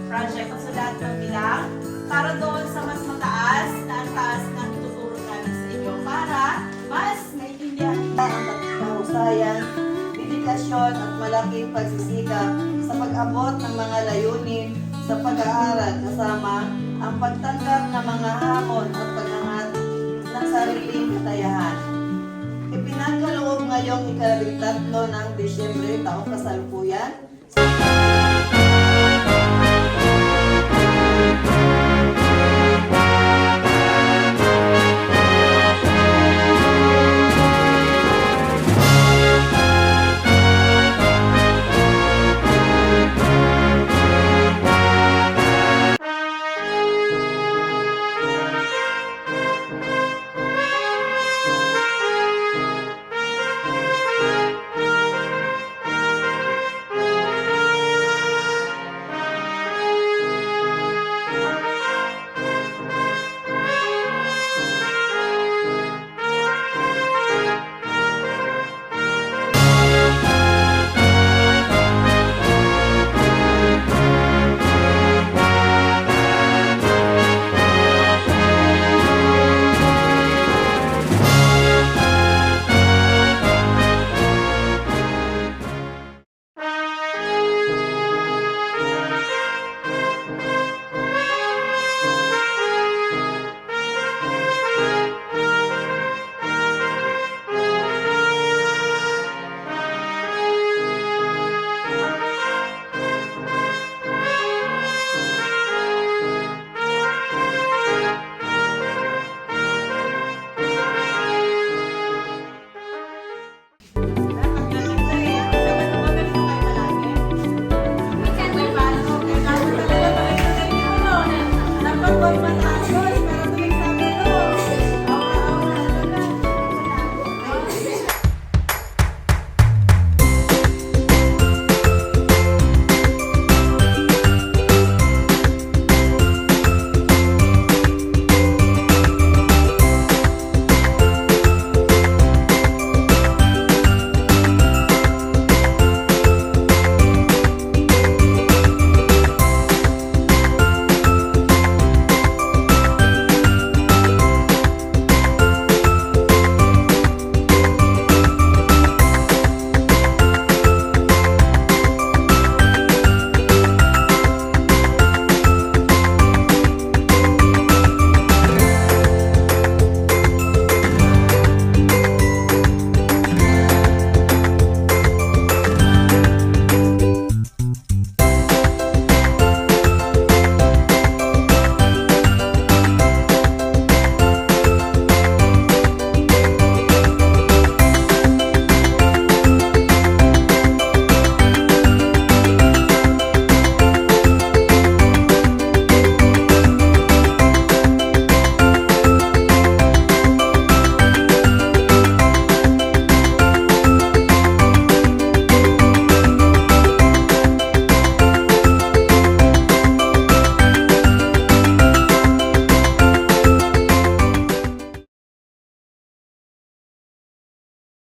Project at sa lahat ng bilang para doon sa mas mataas na ang taas na ituturo namin sa inyo para mas naiintindihan nila ang kahusayan, dedikasyon at malaking pagsisikap sa pag-abot ng mga layunin sa pag-aaral kasama ang pagtanggap ng mga hamon at pag-angat ng sariling katayahan. Ipinagkaloob ngayong ika-3 ng Disyembre taong kasalukuyan